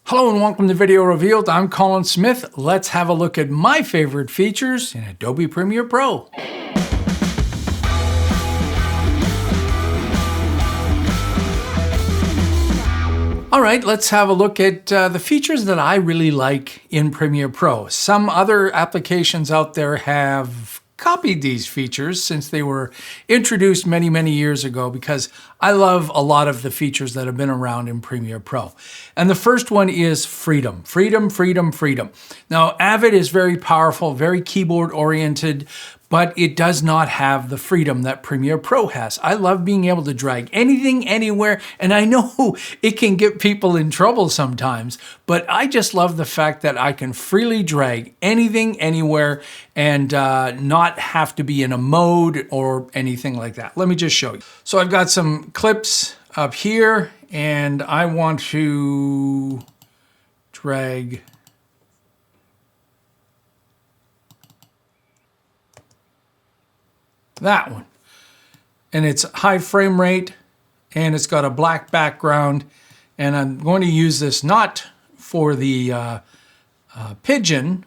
Hello and welcome to Video Revealed. I'm Colin Smith. Let's have a look at my favorite features in Adobe Premiere Pro. All right, let's have a look at the features that I really like in Premiere Pro. Some other applications out there have copied these features since they were introduced many, many years ago, because I love a lot of the features that have been around in Premiere Pro. And the first one is freedom. Freedom, freedom, freedom. Now, Avid is very powerful, very keyboard oriented, but it does not have the freedom that Premiere Pro has. I love being able to drag anything, anywhere, and I know it can get people in trouble sometimes, but I just love the fact that I can freely drag anything, anywhere, and not have to be in a mode or anything like that. Let me just show you. So I've got some clips up here, and I want to drag that one, and it's high frame rate, and it's got a black background, and I'm going to use this not for the pigeon,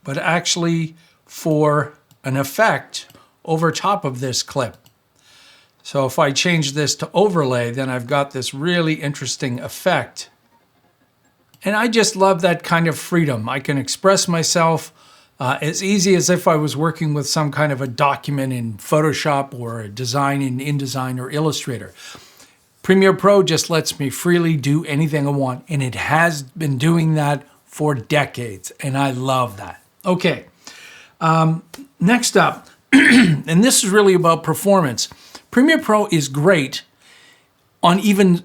but actually for an effect over top of this clip. So if I change this to overlay, then I've got this really interesting effect, and I just love that kind of freedom. I can express myself as easy as if I was working with some kind of a document in Photoshop or a design in InDesign or Illustrator. Premiere Pro just lets me freely do anything I want, and it has been doing that for decades, and I love that. Okay, next up, and this is really about performance. Premiere Pro is great on even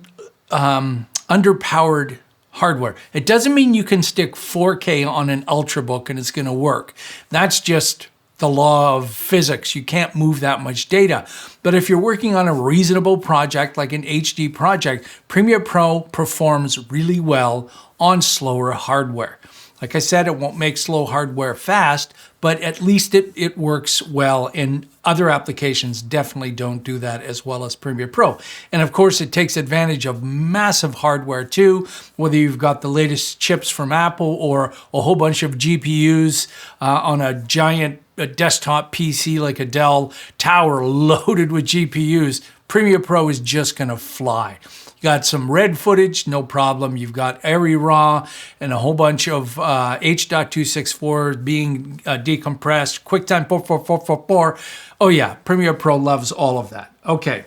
underpowered hardware. It doesn't mean you can stick 4K on an Ultrabook and it's going to work. That's just the law of physics. You can't move that much data. But if you're working on a reasonable project like an HD project, Premiere Pro performs really well on slower hardware. Like I said, it won't make slow hardware fast, but at least it works well, and other applications definitely don't do that as well as Premiere Pro. And of course, it takes advantage of massive hardware too, whether you've got the latest chips from Apple or a whole bunch of GPUs on a giant desktop PC like a Dell tower loaded with GPUs. Premiere Pro is just gonna fly. You got some red footage, no problem. You've got ARRI RAW and a whole bunch of H.264 being decompressed. QuickTime 44444. Oh yeah, Premiere Pro loves all of that. Okay,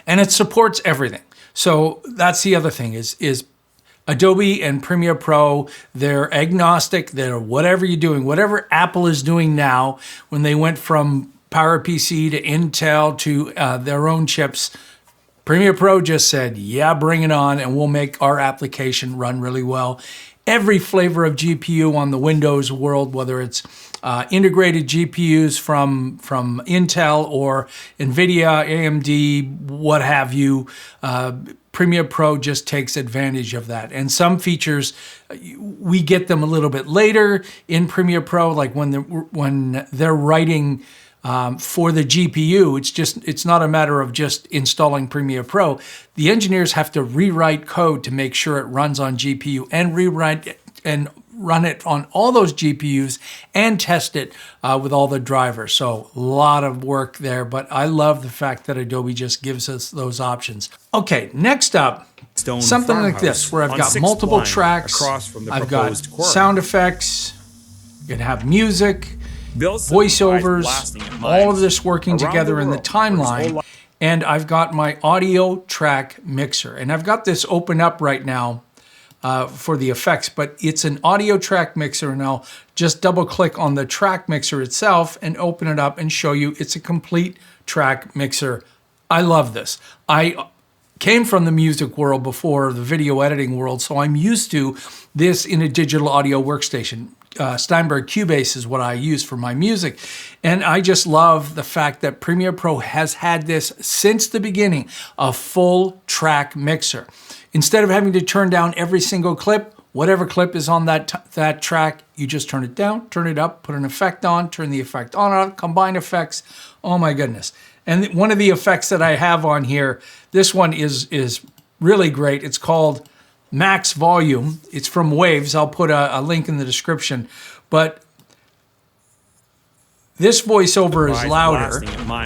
and it supports everything. So that's the other thing is Adobe and Premiere Pro, they're agnostic. They're whatever you're doing, whatever Apple is doing now, when they went from PowerPC to Intel to their own chips, Premiere Pro just said, yeah, bring it on, and we'll make our application run really well. Every flavor of GPU on the Windows world, whether it's integrated GPUs from Intel or NVIDIA, AMD, what have you, Premiere Pro just takes advantage of that. And some features, we get them a little bit later in Premiere Pro, like when they're writing for the GPU. It's not a matter of just installing Premiere Pro. The engineers have to rewrite code to make sure it runs on GPU, and rewrite it and run it on all those GPUs and test it with all the drivers. So a lot of work there, but I love the fact that Adobe just gives us those options. Okay, next up, something like this, where I've got multiple tracks, I've got sound effects, you can have music, voiceovers, all of this working together in the timeline, and I've got my audio track mixer, and I've got this open up right now for the effects, but it's an audio track mixer, and I'll just double click on the track mixer itself and open it up and show you it's a complete track mixer. I love this. I came from the music world before the video editing world, so I'm used to this in a digital audio workstation. Steinberg Cubase is what I use for my music. And I just love the fact that Premiere Pro has had this since the beginning, a full track mixer. Instead of having to turn down every single clip, whatever clip is on that track, you just turn it down, turn it up, put an effect on, turn the effect on, off, combine effects. Oh my goodness. And one of the effects that I have on here, this one is really great. It's called MaxxVolume. It's from Waves. I'll put a link in the description. But this voiceover is louder,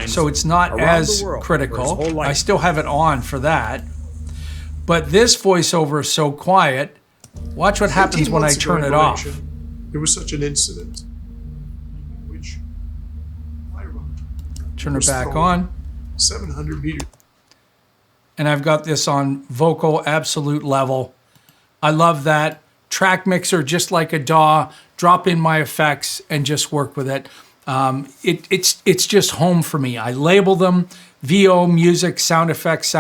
so it's not as critical. I still have it on for that. But this voiceover is so quiet. Watch what happens when I turn it off. There was such an incident which turn it back on. 700 meters. And I've got this on vocal absolute level. I love that. Track mixer, just like a DAW, drop in my effects and just work with it. It's just home for me. I label them VO, music, sound effects,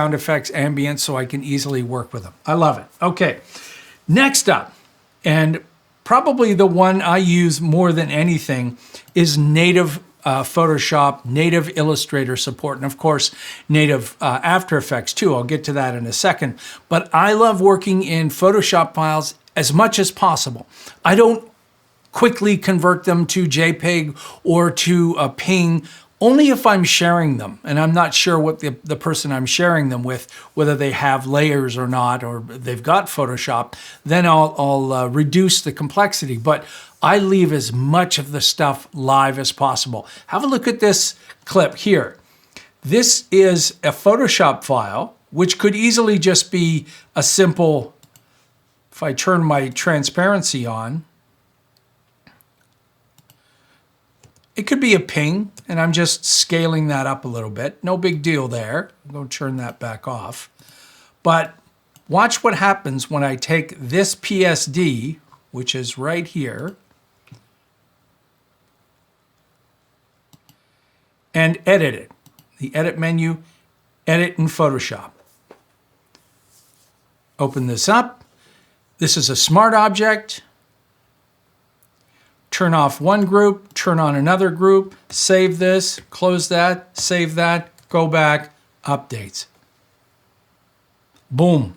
ambient, so I can easily work with them. I love it. Okay, next up, and probably the one I use more than anything, is native Photoshop, native Illustrator support, and of course, native After Effects too. I'll get to that in a second. But I love working in Photoshop files as much as possible. I don't quickly convert them to JPEG or to a PNG, only if I'm sharing them and I'm not sure what the person I'm sharing them with, whether they have layers or not, or they've got Photoshop, then I'll reduce the complexity. But I leave as much of the stuff live as possible. Have a look at this clip here. This is a Photoshop file, which could easily just be a simple, if I turn my transparency on, it could be a ping, and I'm just scaling that up a little bit. No big deal there. I'm going to turn that back off. But watch what happens when I take this PSD, which is right here, and edit it. The edit menu, edit in Photoshop. Open this up. This is a smart object. Turn off one group, turn on another group, save this, close that, save that, go back, updates. Boom.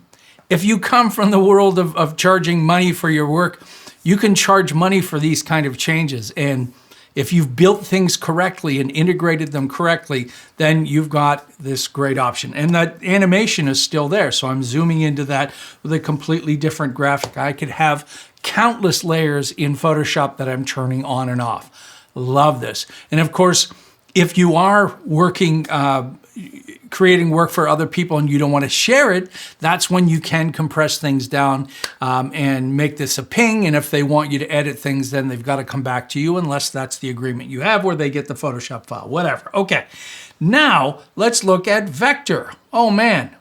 If you come from the world of charging money for your work, you can charge money for these kind of changes. And if you've built things correctly and integrated them correctly, then you've got this great option. And that animation is still there. So I'm zooming into that with a completely different graphic. I could have countless layers in Photoshop that I'm turning on and off. Love this. And of course, if you are working, creating work for other people and you don't want to share it, that's when you can compress things down and make this a ping. And if they want you to edit things, then they've got to come back to you, unless that's the agreement you have where they get the Photoshop file, whatever. Okay, now let's look at vector. Oh man,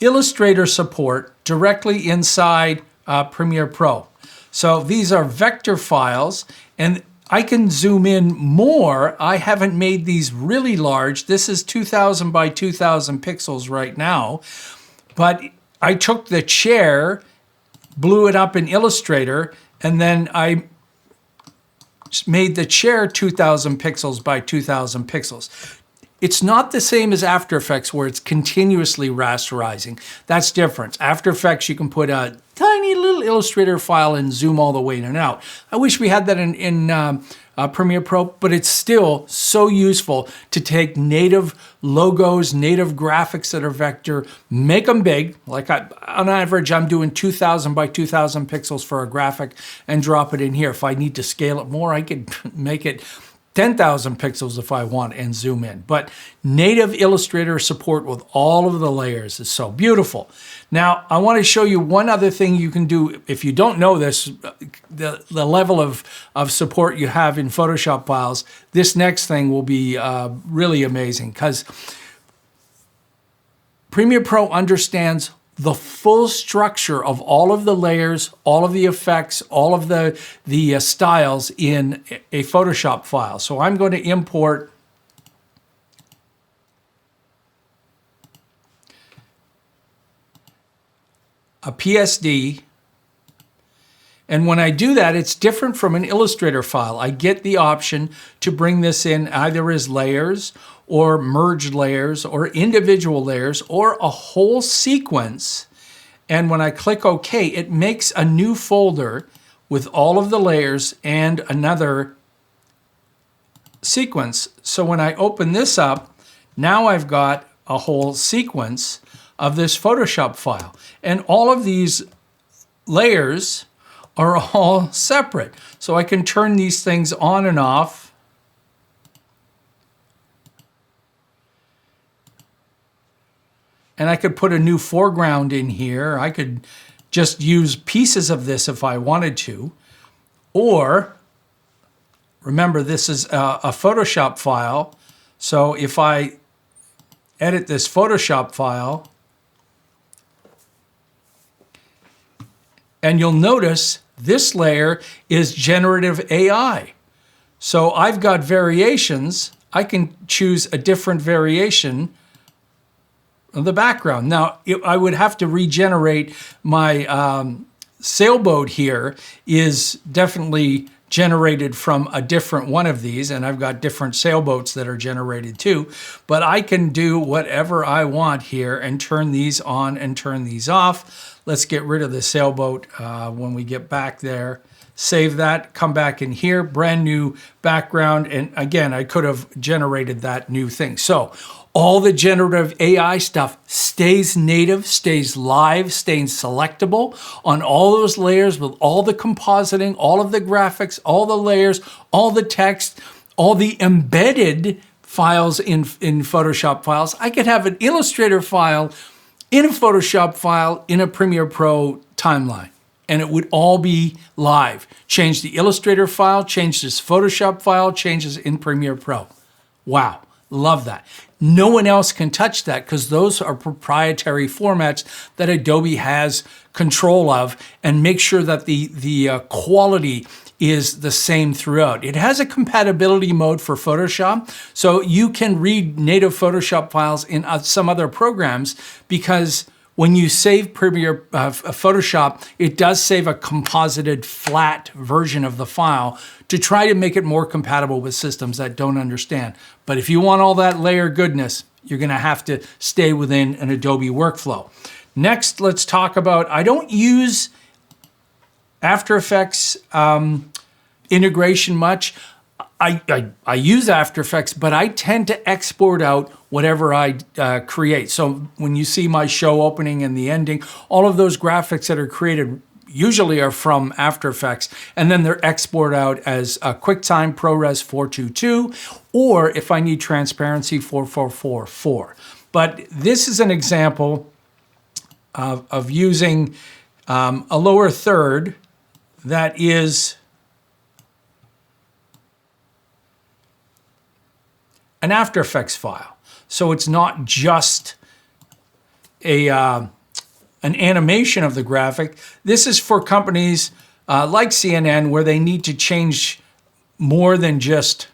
Illustrator support directly inside Premiere Pro. So these are vector files, and I can zoom in more. I haven't made these really large. This is 2000 by 2000 pixels right now, but I took the chair, blew it up in Illustrator, and then I made the chair 2000 pixels by 2000 pixels. It's not the same as After Effects where it's continuously rasterizing. That's different. After Effects, you can put a tiny little Illustrator file and zoom all the way in and out. I wish we had that in Premiere Pro, but it's still so useful to take native logos, native graphics that are vector, make them big. Like on average, I'm doing 2000 by 2000 pixels for a graphic and drop it in here. If I need to scale it more, I could make it 10,000 pixels if I want and zoom in. But native Illustrator support with all of the layers is so beautiful. Now, I want to show you one other thing you can do. If you don't know this, the level of support you have in Photoshop files, this next thing will be really amazing, because Premiere Pro understands the full structure of all of the layers, all of the effects, all of the styles in a Photoshop file. So I'm going to import a PSD. And when I do that, it's different from an Illustrator file. I get the option to bring this in either as layers or merged layers or individual layers or a whole sequence. And when I click OK, it makes a new folder with all of the layers and another sequence. So when I open this up, now I've got a whole sequence of this Photoshop file. And all of these layers are all separate. So I can turn these things on and off. And I could put a new foreground in here. I could just use pieces of this if I wanted to. Or, remember, this is a Photoshop file. So if I edit this Photoshop file, and you'll notice this layer is generative AI. So I've got variations. I can choose a different variation of the background. Now, I would have to regenerate my sailboat here is definitely generated from a different one of these, and I've got different sailboats that are generated too, but I can do whatever I want here and turn these on and turn these off. Let's get rid of the sailboat when we get back there. Save that, come back in here, brand new background, and again, I could have generated that new thing. So all the generative AI stuff stays native, stays live, stays selectable on all those layers with all the compositing, all of the graphics, all the layers, all the text, all the embedded files in Photoshop files. I could have an Illustrator file in a Photoshop file in a Premiere Pro timeline, and it would all be live. Change the Illustrator file, change this Photoshop file, changes in Premiere Pro. Wow, love that. No one else can touch that because those are proprietary formats that Adobe has control of and make sure that the quality is the same throughout. It has a compatibility mode for Photoshop, so you can read native Photoshop files in some other programs because when you save Photoshop, it does save a composited flat version of the file to try to make it more compatible with systems that don't understand. But if you want all that layer goodness, you're gonna have to stay within an Adobe workflow. Next, let's talk about, I don't use After Effects integration much. I use After Effects, but I tend to export out whatever I create. So when you see my show opening and the ending, all of those graphics that are created usually are from After Effects, and then they're exported out as QuickTime ProRes 422, or if I need transparency, 4444. But this is an example of using a lower third that is an After Effects file. So it's not just an animation of the graphic. This is for companies like CNN where they need to change more than just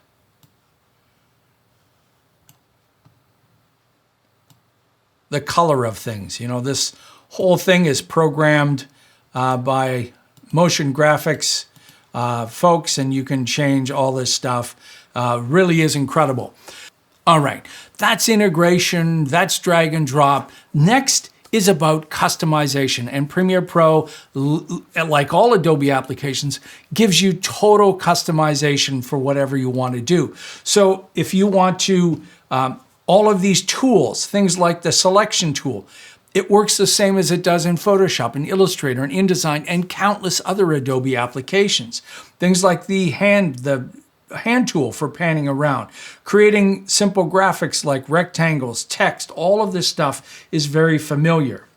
the color of things. You know, this whole thing is programmed by motion graphics folks, and you can change all this stuff. Really is incredible. All right, that's integration, that's drag and drop. Next is about customization, and Premiere Pro, like all Adobe applications, gives you total customization for whatever you want to do. So if you want to, all of these tools, things like the selection tool, it works the same as it does in Photoshop, in Illustrator, and InDesign, and countless other Adobe applications. Things like the hand tool for panning around, creating simple graphics like rectangles, text, all of this stuff is very familiar.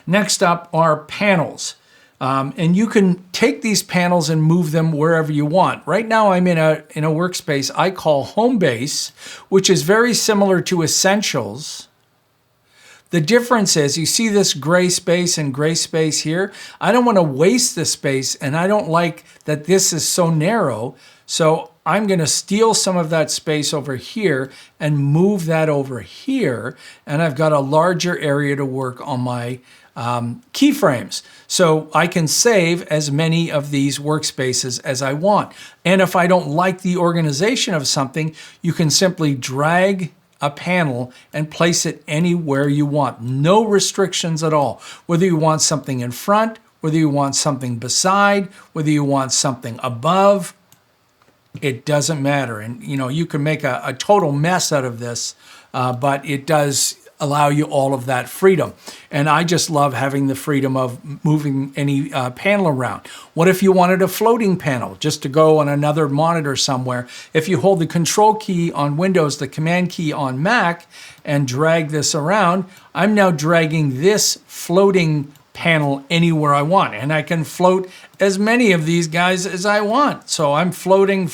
Next up are panels. And you can take these panels and move them wherever you want. Right now I'm in a workspace I call Home Base, which is very similar to Essentials. The difference is, you see this gray space and gray space here? I don't want to waste this space, and I don't like that this is so narrow, so I'm going to steal some of that space over here and move that over here, and I've got a larger area to work on my keyframes. So I can save as many of these workspaces as I want. And if I don't like the organization of something, you can simply drag a panel and place it anywhere you want. No restrictions at all. Whether you want something in front, whether you want something beside, whether you want something above, it doesn't matter. And you know, you can make a total mess out of this, but it does allow you all of that freedom. And I just love having the freedom of moving any panel around. What if you wanted a floating panel just to go on another monitor somewhere? If you hold the control key on Windows, the command key on Mac, and drag this around, I'm now dragging this floating panel anywhere I want. And I can float as many of these guys as I want. So I'm floating,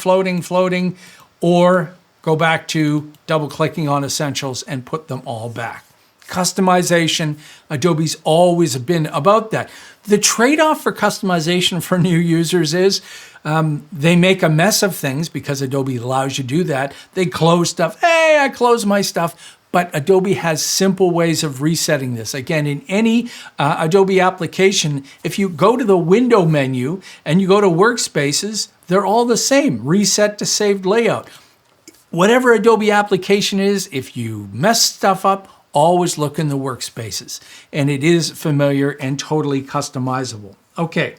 or go back to double-clicking on Essentials and put them all back. Customization, Adobe's always been about that. The trade-off for customization for new users is they make a mess of things because Adobe allows you to do that. They close stuff. Hey, I close my stuff. But Adobe has simple ways of resetting this. Again, in any Adobe application, if you go to the window menu and you go to workspaces, they're all the same. Reset to saved layout. Whatever Adobe application is, if you mess stuff up, always look in the workspaces. And it is familiar and totally customizable. Okay,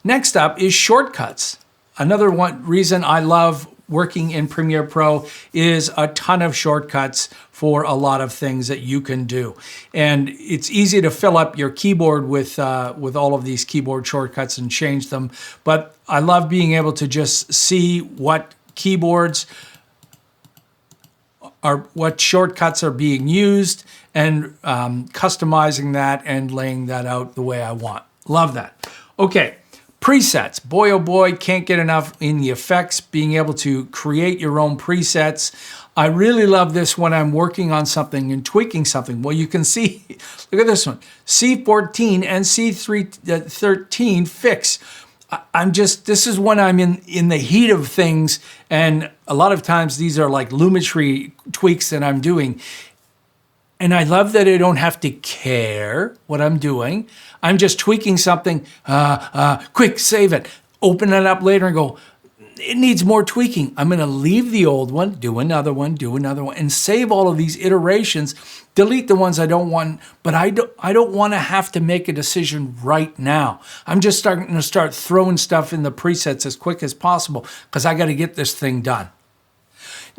next up is shortcuts. Another reason I love working in Premiere Pro is a ton of shortcuts for a lot of things that you can do. And it's easy to fill up your keyboard with all of these keyboard shortcuts and change them. But I love being able to just see what what shortcuts are being used and customizing that and laying that out the way I want. Love that. Okay. Presets, boy oh boy, can't get enough in the effects, being able to create your own presets. I really love this when I'm working on something and tweaking something. Well, you can see, look at this one, C14 and C13 fix. This is when I'm in the heat of things, and a lot of times these are like Lumetri tweaks that I'm doing. And I love that I don't have to care what I'm doing. I'm just tweaking something, quick, save it, open it up later and go, it needs more tweaking. I'm gonna leave the old one, do another one, and save all of these iterations, delete the ones I don't want, but I don't wanna have to make a decision right now. I'm just starting to start throwing stuff in the presets as quick as possible because I gotta get this thing done.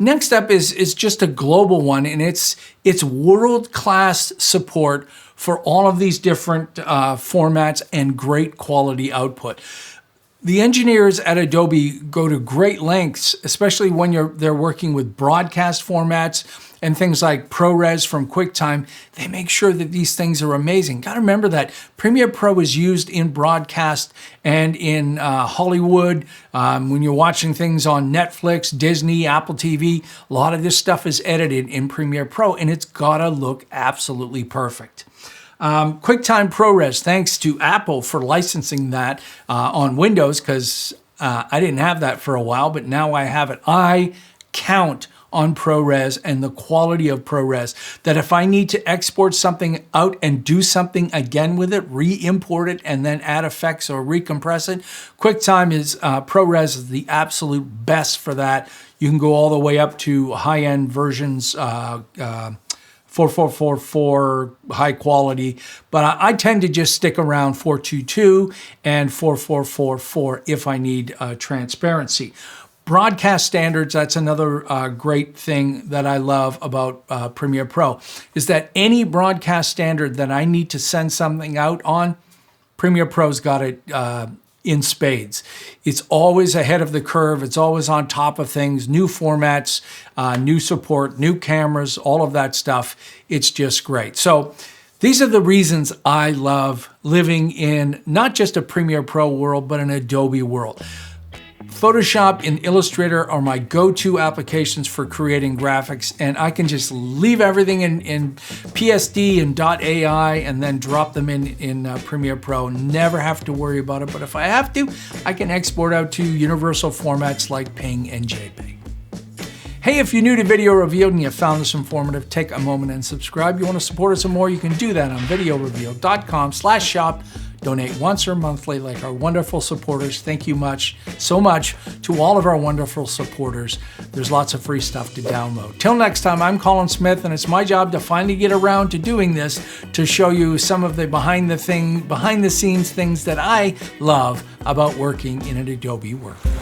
Next up is just a global one, and it's world-class support for all of these different formats and great quality output. The engineers at Adobe go to great lengths, especially when they're working with broadcast formats and things like ProRes from QuickTime. They make sure that these things are amazing. Got to remember that Premiere Pro is used in broadcast and in Hollywood. When you're watching things on Netflix, Disney, Apple TV, a lot of this stuff is edited in Premiere Pro, and it's got to look absolutely perfect. QuickTime ProRes, thanks to Apple for licensing that on Windows, because I didn't have that for a while, but now I have it. I count on ProRes and the quality of ProRes, that if I need to export something out and do something again with it, re-import it, and then add effects or recompress it, QuickTime ProRes is the absolute best for that. You can go all the way up to high-end versions, 4444 high quality, but I tend to just stick around 422 and 4444 if I need transparency. Broadcast standards, that's another great thing that I love about Premiere Pro, is that any broadcast standard that I need to send something out on, Premiere Pro's got it in spades. It's always ahead of the curve. It's always on top of things, new formats, new support, new cameras, all of that stuff. It's just great. So these are the reasons I love living in not just a Premiere Pro world, but an Adobe world. Photoshop and Illustrator are my go-to applications for creating graphics, and I can just leave everything in PSD and .ai and then drop them in Premiere Pro. Never have to worry about it, but if I have to, I can export out to universal formats like PNG and JPEG. Hey, if you're new to Video Revealed and you found this informative, take a moment and subscribe. You want to support us some more, you can do that on VideoRevealed.com/shop. Donate once or monthly like our wonderful supporters. Thank you so much to all of our wonderful supporters. There's lots of free stuff to download. Till next time, I'm Colin Smith, and it's my job to finally get around to doing this to show you some of the behind the scenes things that I love about working in an Adobe workflow.